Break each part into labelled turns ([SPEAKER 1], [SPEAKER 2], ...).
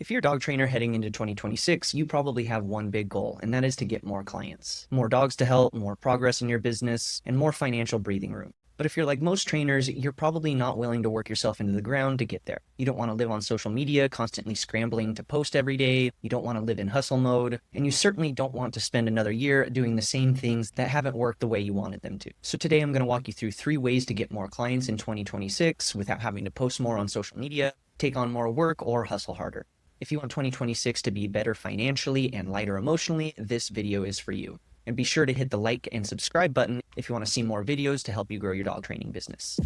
[SPEAKER 1] If you're a dog trainer heading into 2026, you probably have one big goal, and that is to get more clients, more dogs to help, more progress in your business, and more financial breathing room. But if you're like most trainers, you're probably not willing to work yourself into the ground to get there. You don't want to live on social media, constantly scrambling to post every day. You don't want to live in hustle mode. And you certainly don't want to spend another year doing the same things that haven't worked the way you wanted them to. So today I'm going to walk you through 3 ways to get more clients in 2026 without having to post more on social media, take on more work, or hustle harder. If you want 2026 to be better financially and lighter emotionally, this video is for you. And be sure to hit the like and subscribe button if you want to see more videos to help you grow your dog training business.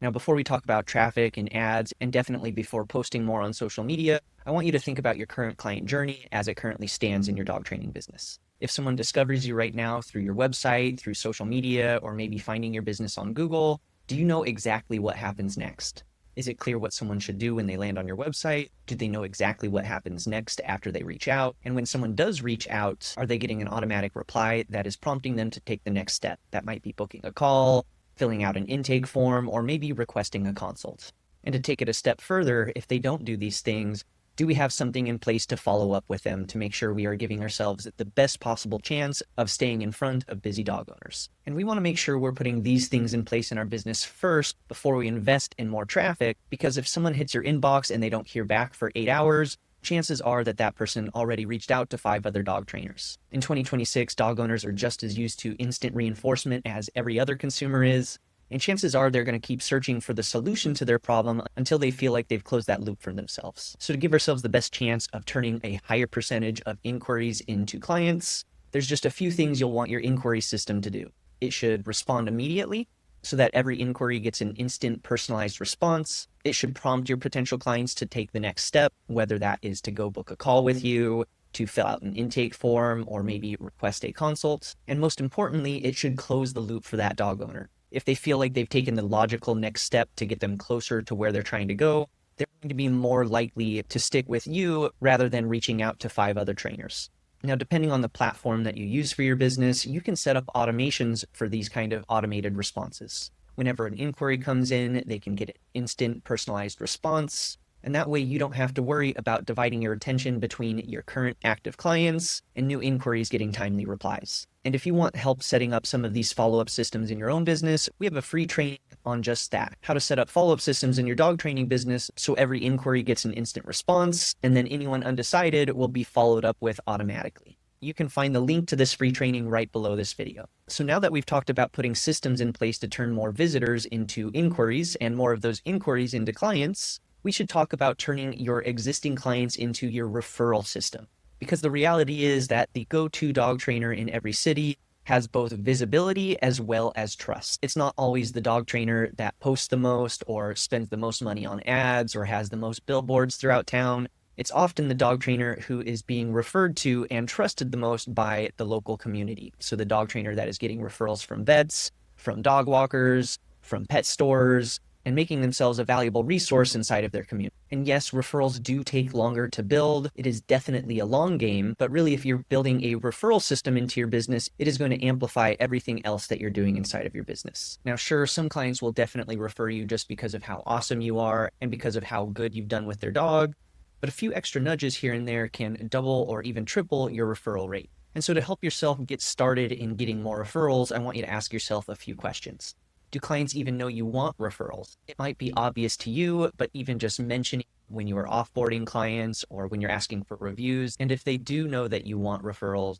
[SPEAKER 1] Now, before we talk about traffic and ads, and definitely before posting more on social media, I want you to think about your current client journey as it currently stands in your dog training business. If someone discovers you right now through your website, through social media, or maybe finding your business on Google, do you know exactly what happens next? Is it clear what someone should do when they land on your website? Do they know exactly what happens next after they reach out? And when someone does reach out, are they getting an automatic reply that is prompting them to take the next step? That might be booking a call, filling out an intake form, or maybe requesting a consult. And to take it a step further, if they don't do these things, do we have something in place to follow up with them to make sure we are giving ourselves the best possible chance of staying in front of busy dog owners? And we want to make sure we're putting these things in place in our business first before we invest in more traffic, because if someone hits your inbox and they don't hear back for 8 hours, chances are that that person already reached out to 5 other dog trainers. In 2026, dog owners are just as used to instant reinforcement as every other consumer is. And chances are they're going to keep searching for the solution to their problem until they feel like they've closed that loop for themselves. So to give ourselves the best chance of turning a higher percentage of inquiries into clients, there's just a few things you'll want your inquiry system to do. It should respond immediately so that every inquiry gets an instant personalized response. It should prompt your potential clients to take the next step, whether that is to go book a call with you, to fill out an intake form, or maybe request a consult. And most importantly, it should close the loop for that dog owner. If they feel like they've taken the logical next step to get them closer to where they're trying to go, they're going to be more likely to stick with you rather than reaching out to 5 other trainers. Now, depending on the platform that you use for your business, you can set up automations for these kind of automated responses. Whenever an inquiry comes in, they can get an instant personalized response. And that way you don't have to worry about dividing your attention between your current active clients and new inquiries getting timely replies. And if you want help setting up some of these follow-up systems in your own business, we have a free training on just that. How to set up follow-up systems in your dog training business so every inquiry gets an instant response, and then anyone undecided will be followed up with automatically. You can find the link to this free training right below this video. So now that we've talked about putting systems in place to turn more visitors into inquiries and more of those inquiries into clients, we should talk about turning your existing clients into your referral system. Because the reality is that the go-to dog trainer in every city has both visibility as well as trust. It's not always the dog trainer that posts the most or spends the most money on ads or has the most billboards throughout town. It's often the dog trainer who is being referred to and trusted the most by the local community. So the dog trainer that is getting referrals from vets, from dog walkers, from pet stores, and making themselves a valuable resource inside of their community. And yes, referrals do take longer to build. It is definitely a long game, but really if you're building a referral system into your business, it is going to amplify everything else that you're doing inside of your business. Now, sure, some clients will definitely refer you just because of how awesome you are and because of how good you've done with their dog, but a few extra nudges here and there can double or even triple your referral rate. And so to help yourself get started in getting more referrals, I want you to ask yourself a few questions. Do clients even know you want referrals? It might be obvious to you, but even just mentioning when you are offboarding clients or when you're asking for reviews, and if they do know that you want referrals,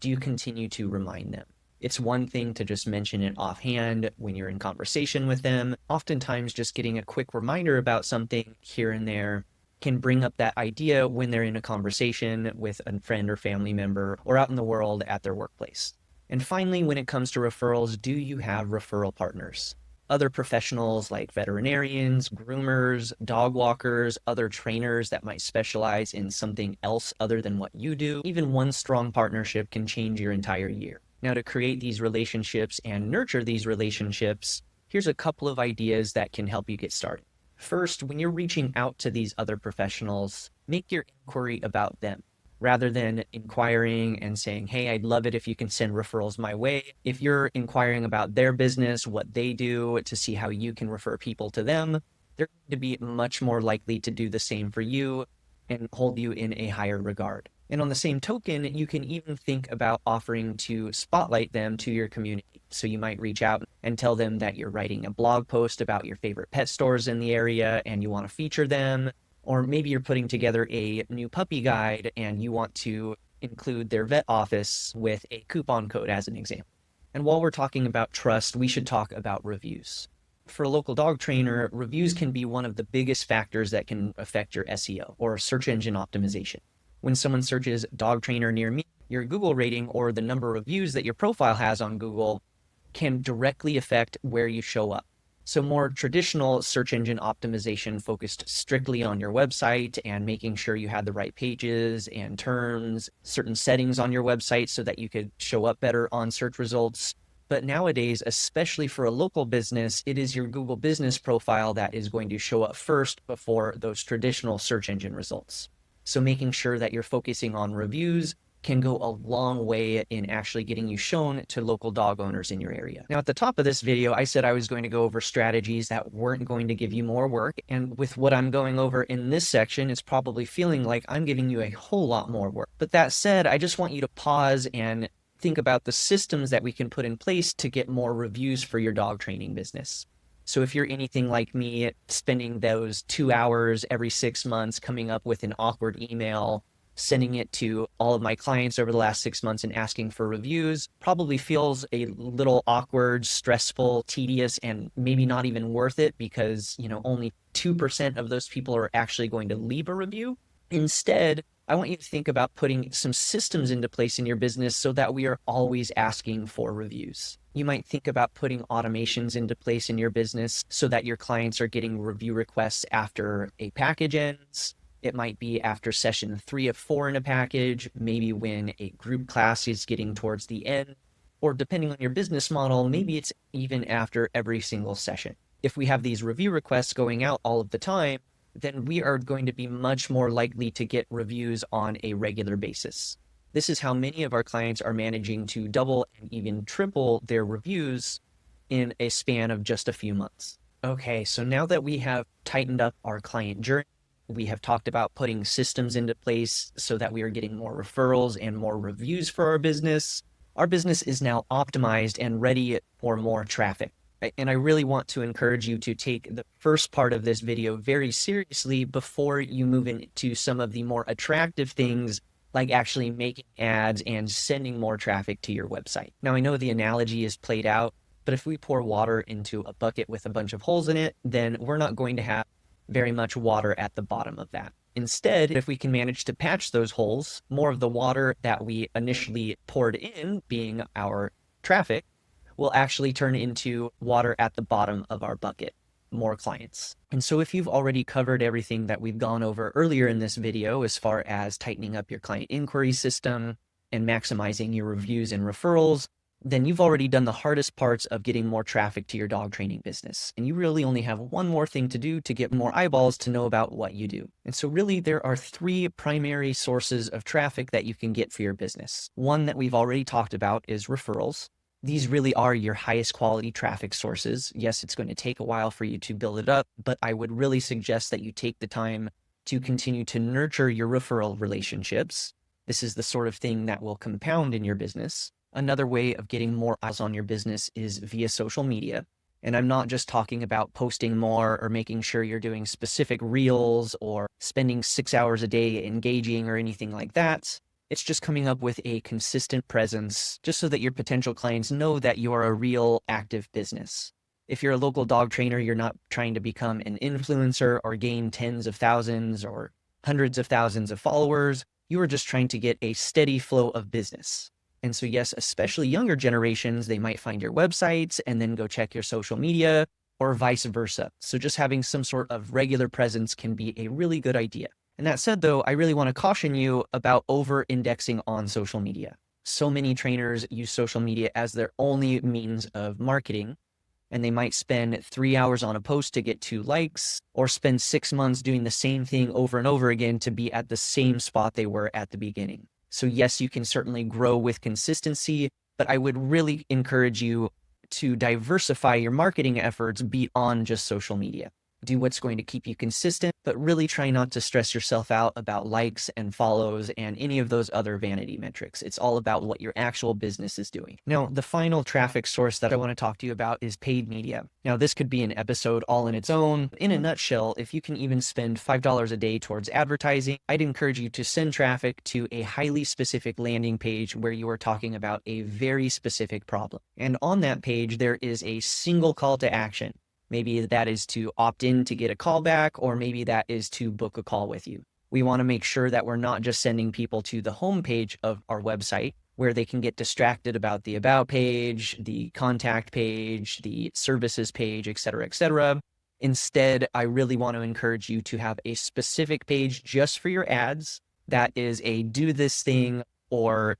[SPEAKER 1] do you continue to remind them? It's one thing to just mention it offhand when you're in conversation with them. Oftentimes, just getting a quick reminder about something here and there can bring up that idea when they're in a conversation with a friend or family member or out in the world at their workplace. And finally, when it comes to referrals, do you have referral partners? Other professionals like veterinarians, groomers, dog walkers, other trainers that might specialize in something else other than what you do. Even one strong partnership can change your entire year. Now, to create these relationships and nurture these relationships, here's a couple of ideas that can help you get started. First, when you're reaching out to these other professionals, make your inquiry about them. rather than inquiring and saying, hey, I'd love it if you can send referrals my way. If you're inquiring about their business, what they do to see how you can refer people to them, they're going to be much more likely to do the same for you and hold you in a higher regard. And on the same token, you can even think about offering to spotlight them to your community. So you might reach out and tell them that you're writing a blog post about your favorite pet stores in the area and you want to feature them. Or maybe you're putting together a new puppy guide and you want to include their vet office with a coupon code as an example. And while we're talking about trust, we should talk about reviews. For a local dog trainer, reviews can be one of the biggest factors that can affect your SEO or search engine optimization. When someone searches dog trainer near me, your Google rating or the number of reviews that your profile has on Google can directly affect where you show up. So more traditional search engine optimization focused strictly on your website and making sure you had the right pages and terms, certain settings on your website so that you could show up better on search results. But nowadays, especially for a local business, it is your Google business profile that is going to show up first before those traditional search engine results. So making sure that you're focusing on reviews can go a long way in actually getting you shown to local dog owners in your area. Now, at the top of this video, I said I was going to go over strategies that weren't going to give you more work. And with what I'm going over in this section, it's probably feeling like I'm giving you a whole lot more work. But that said, I just want you to pause and think about the systems that we can put in place to get more reviews for your dog training business. So if you're anything like me, spending those 2 hours every 6 months coming up with an awkward email, sending it to all of my clients over the last 6 months and asking for reviews probably feels a little awkward, stressful, tedious, and maybe not even worth it because, only 2% of those people are actually going to leave a review. Instead, I want you to think about putting some systems into place in your business so that we are always asking for reviews. You might think about putting automations into place in your business so that your clients are getting review requests after a package ends. It might be after session 3 of 4 in a package, maybe when a group class is getting towards the end, or depending on your business model, maybe it's even after every single session. If we have these review requests going out all of the time, then we are going to be much more likely to get reviews on a regular basis. This is how many of our clients are managing to double and even triple their reviews in a span of just a few months. Okay, so now that we have tightened up our client journey, we have talked about putting systems into place so that we are getting more referrals and more reviews for our business. Our business is now optimized and ready for more traffic. And I really want to encourage you to take the first part of this video very seriously before you move into some of the more attractive things like actually making ads and sending more traffic to your website. Now, I know the analogy is played out, but if we pour water into a bucket with a bunch of holes in it, then we're not going to have very much water at the bottom of that. Instead, if we can manage to patch those holes, more of the water that we initially poured in, being our traffic, will actually turn into water at the bottom of our bucket, more clients. And so if you've already covered everything that we've gone over earlier in this video, as far as tightening up your client inquiry system and maximizing your reviews and referrals, then you've already done the hardest parts of getting more traffic to your dog training business. And you really only have one more thing to do to get more eyeballs to know about what you do. And so really there are 3 primary sources of traffic that you can get for your business. One that we've already talked about is referrals. These really are your highest quality traffic sources. Yes, it's going to take a while for you to build it up, but I would really suggest that you take the time to continue to nurture your referral relationships. This is the sort of thing that will compound in your business. Another way of getting more eyes on your business is via social media. And I'm not just talking about posting more or making sure you're doing specific reels or spending 6 hours a day engaging or anything like that. It's just coming up with a consistent presence just so that your potential clients know that you are a real active business. If you're a local dog trainer, you're not trying to become an influencer or gain tens of thousands or hundreds of thousands of followers. You are just trying to get a steady flow of business. And so yes, especially younger generations, they might find your websites and then go check your social media or vice versa. So just having some sort of regular presence can be a really good idea. And that said, though, I really want to caution you about over-indexing on social media. So many trainers use social media as their only means of marketing. and they might spend 3 hours on a post to get 2 likes, or spend 6 months doing the same thing over and over again to be at the same spot they were at the beginning. So yes, you can certainly grow with consistency, but I would really encourage you to diversify your marketing efforts beyond just social media. Do what's going to keep you consistent, but really try not to stress yourself out about likes and follows and any of those other vanity metrics. It's all about what your actual business is doing. Now, the final traffic source that I want to talk to you about is paid media. Now, this could be an episode all in its own. In a nutshell, if you can even spend $5 a day towards advertising, I'd encourage you to send traffic to a highly specific landing page where you are talking about a very specific problem. And on that page, there is a single call to action. Maybe that is to opt in to get a call back, or maybe that is to book a call with you. We want to make sure that we're not just sending people to the homepage of our website where they can get distracted about the about page, the contact page, the services page, et cetera, et cetera. Instead, I really want to encourage you to have a specific page just for your ads that is a do this thing or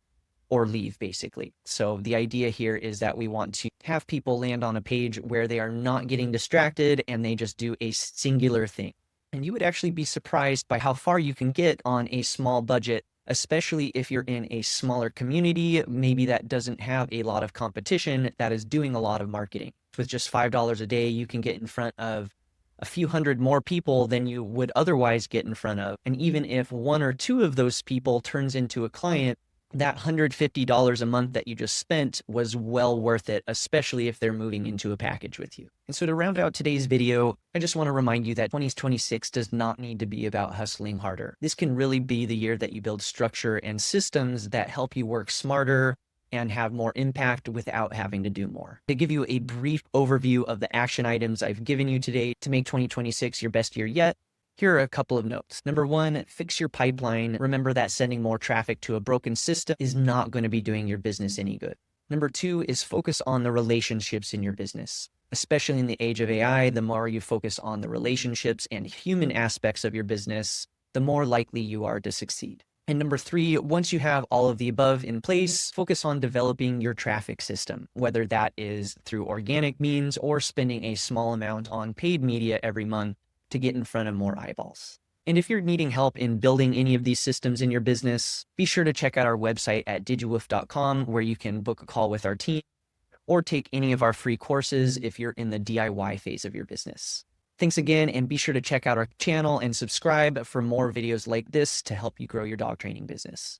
[SPEAKER 1] leave, basically. So the idea here is that we want to have people land on a page where they are not getting distracted and they just do a singular thing. And you would actually be surprised by how far you can get on a small budget, especially if you're in a smaller community, maybe that doesn't have a lot of competition, that is doing a lot of marketing. With just $5 a day, you can get in front of a few hundred more people than you would otherwise get in front of. And even if one or two of those people turns into a client, that $150 a month that you just spent was well worth it, especially if they're moving into a package with you. And so to round out today's video, I just want to remind you that 2026 does not need to be about hustling harder. This can really be the year that you build structure and systems that help you work smarter and have more impact without having to do more. To give you a brief overview of the action items I've given you today to make 2026 your best year yet, here are a couple of notes. Number one, fix your pipeline. Remember that sending more traffic to a broken system is not going to be doing your business any good. Number two is focus on the relationships in your business. Especially in the age of AI, the more you focus on the relationships and human aspects of your business, the more likely you are to succeed. And number three, once you have all of the above in place, focus on developing your traffic system, whether that is through organic means or spending a small amount on paid media every month to get in front of more eyeballs. And if you're needing help in building any of these systems in your business, be sure to check out our website at digitwoof.com, where you can book a call with our team or take any of our free courses if you're in the DIY phase of your business. Thanks again, and be sure to check out our channel and subscribe for more videos like this to help you grow your dog training business.